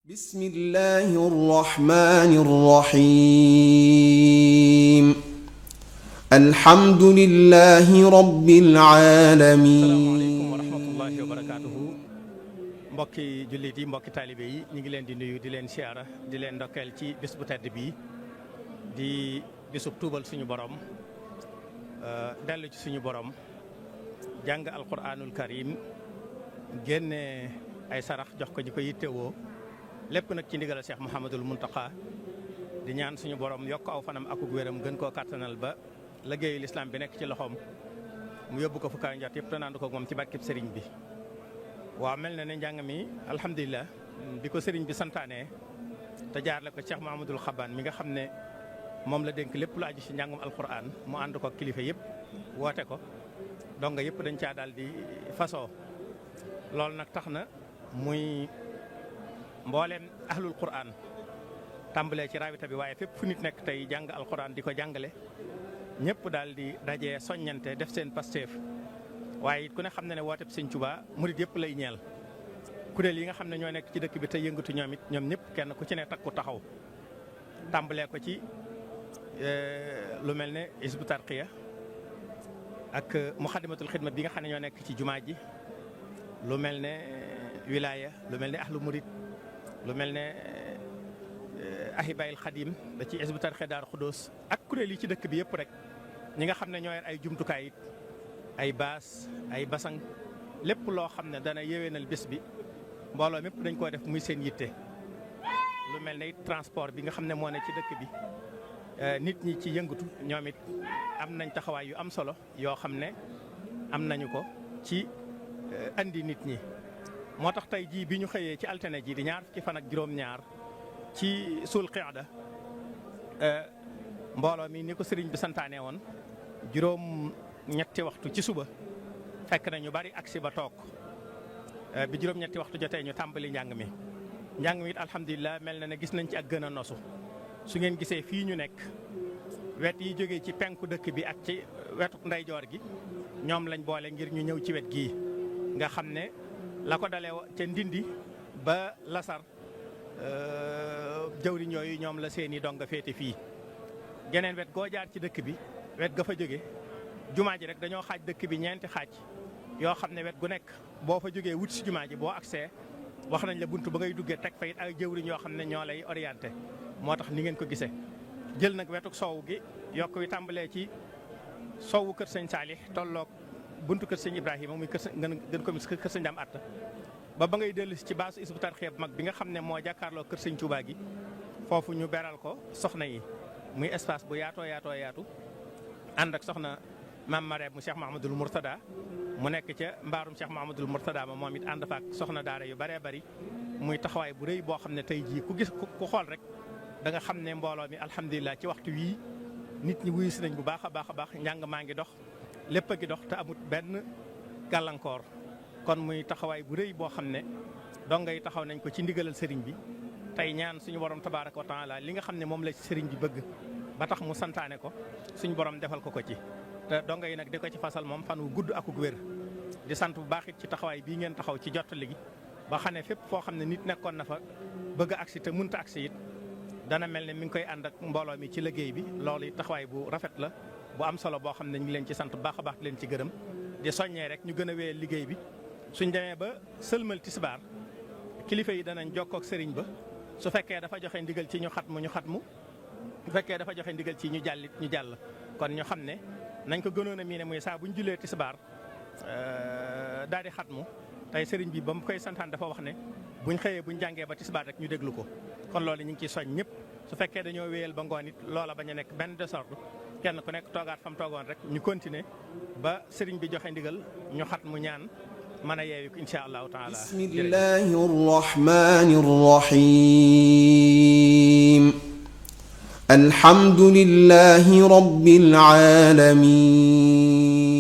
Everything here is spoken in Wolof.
بسم الله الرحمن الرحيم الحمد لله رب العالمين asalaamaaleykum wa rahmatullahi wa barakaatuhu mbokki jullit yi mbokki taalibe yi ñu ngi leen di nuyu di leen siyaara di leen ndokkeel ci bis bu tedd bii di bisub tuubal suñu borom dellu ci suñu borom jàng alquranul karim génne ay sarax jox ko ñi ko yittewoo lépp nag ci ndigal Cheikh Mouhamadul Mountakha di ñaan suñu borom yokk aw fanam akuk wéram gën koo kattanal ba liggéeyu lislaam bi nekk ci loxoom mu yóbbu ko fu kaw njot yëpp te naandu ko moom ci barkeb sëriñ bi. waaw mel na ne njàng mi alhamdulilah bi ko sëriñ bi santaane te jaarle ko Cheikh Mouhamadul Xabaan mi nga xam ne moom la dénk lépp lu aju ci njàngum alquran mu ànd ko kilifa yëpp woote ko donga yëpp dañ caa daal di fasoo loolu nag tax na muy mbooleem ahlul quran tàmbalee ci raabita bi waaye fépp fu nit nekk tey jàng alquran di ko jàngale ñëpp daal di dajee soññante def seen pasteef waaye it ku ne xam ne ne woote bi Sëñ Tuubaa murit yëpp lay ñeel kuréel yi nga xam ne ñoo nekk ci dëkk bi tey yëngatu ñoom it ñoom ñëpp kenn ku ci ne takku taxaw tàmbalee ko ci lu mel ne Hizbut Tarqiyyah ak Muxaddamatul Xidma bi nga xam ne ñoo nekk ci jumaa ji lu mel ne wilaya lu mel ne ahlu murit lu mel ne ahibayil xadim da ci Hizbut Tarqiyyah Daaru Xudoos ak kuréel yi ci dëkk bi yëpp rek ñi nga xam ne ñoo yor ay jumtukaay it ay baas ay basang lépp loo xam ne dana yéwénal bés bi mbooloo mépp dañ koo def muy seen yitte lu mel ne it transport bi nga xam ne moo ne ci dëkk bi nit ñi ci yëngatu ñoom it am nañ taxawaay yu am solo yoo xam ne am nañu ko ci andi nit ñi moo tax tey jii bi ñu xëyee ci altine ji di ñaar fukki fan ak juróom-ñaar ci sul qiada mbooloo mi ni ko sëriñ bi santaane woon juróom ñetti waxtu ci suba fekk na ñu bari agsi ba toog bi juróom ñetti waxtu jotee ñu tàmbali njàng mi it alhamdulilah mel na ne gis nañ ci ak gën a nosu su ngeen gisee fii ñu nekk wet yi jógee ci penku dëkk bi ak ci wetu ndeyjoor gi ñoom lañ boole ngir ñu ñëw ci wet gii nga xam ne la ko dalee ca ndindi ba lasar jawriñ yooyu ñoom la seeni donga féete fii geneen wet goo jaar ci dëkk bi wet ga fa jóge jumaa ji rek dañoo xaaj dëkk bi ñeenti xaaj yoo xam ne wet gu nekk boo fa jógee wut si jumaa ji boo agsee wax nañ la buntu ba ngay duggee teg fa it ay jëwriñ yoo xam ne ñoo lay orienté moo tax ni ngeen ko gisee jël nag wetuk soow gi yokk wi tàmbalee ci soowu kër sëñ Saalix tolloog buntu kër sëñ Ibrahima muy kër gën ko mis kër sëñ Dam Atta ba ngay dellu ci baasu Hizbut Tarqiyyah mag bi nga xam ne moo jàkkaarloo kër sëñ Tuubaa gi foofu ñu beral ko soxna yi muy espace bu yaatoo ànd ak soxna Maam Mareem mu Cheikh Mahamadul Mourtada mu nekk ca mbaarum Cheikh Mahamadul Mourtada ma moom it ànd fa ak soxna daara yu bëree bëri muy taxawaay bu rëy boo xam ne tey jii ku gis ku xool rek da nga xam ne mbooloo mi alhamdulilah ci waxtu wii nit ñi wuyu si nañ bu baax a baax njàng maa ngi dox lépp a ngi dox te amut benn gàllankoor kon muy taxawaay bu rëy boo xam ne donga yi taxaw nañ ko ci ndigalal sëriñ bi tey ñaan suñu borom tabaaraka wa taala li nga xam ne moom la sëriñ bi bëgg ba tax mu santaane ko suñu borom defal ko ci te donga yi nag di ko ci fasal moom fan wu gudd akuk wér di sant bu baax it ci taxawaay bii ngeen taxaw ci jottali gi ba xam ne fépp foo xam ne nit nekkoon na fa bëgg a agsi te mënta agsi it dana mel ne mi ngi koy ànd ak mbooloo mi ci liggéey bi loolu it taxawaay bu rafet la bu am solo boo xam ne ñu ngi leen ci sant bu baax a baax di leen ci gërëm di soññee rek ñu gën a wéyal liggéey bi suñ demee ba sëlmal tisbaar kilifa yi danañ jokkoo ak sëriñ ba su fekkee dafa joxe ndigal ci ñu xatmu su fekkee dafa joxe ndigal ci ñu jàllit ñu jàll kon ñu xam ne nañ ko gënoon a miine muy saa buñ julee tisbaar daal di xatmu tey sëriñ bi ba mu koy santaan dafa wax ne buñ xëyee buñ jàngee ba tisbaar rek ñu déglu ko kon loolu ñu ngi ciy soñ ñëpp su fekkee dañoo wéyal ba ngoon it loola bañ a nekk benn désordre kenn ku nekk toogaat fa mu toogoon rek ñu continuer ba sëriñ bi joxe ndigal ñu xatmu ñaan mën a yeewi ko incha allahu taala. bismillahi rahmani rahim alhamdulillahi rabbil alamin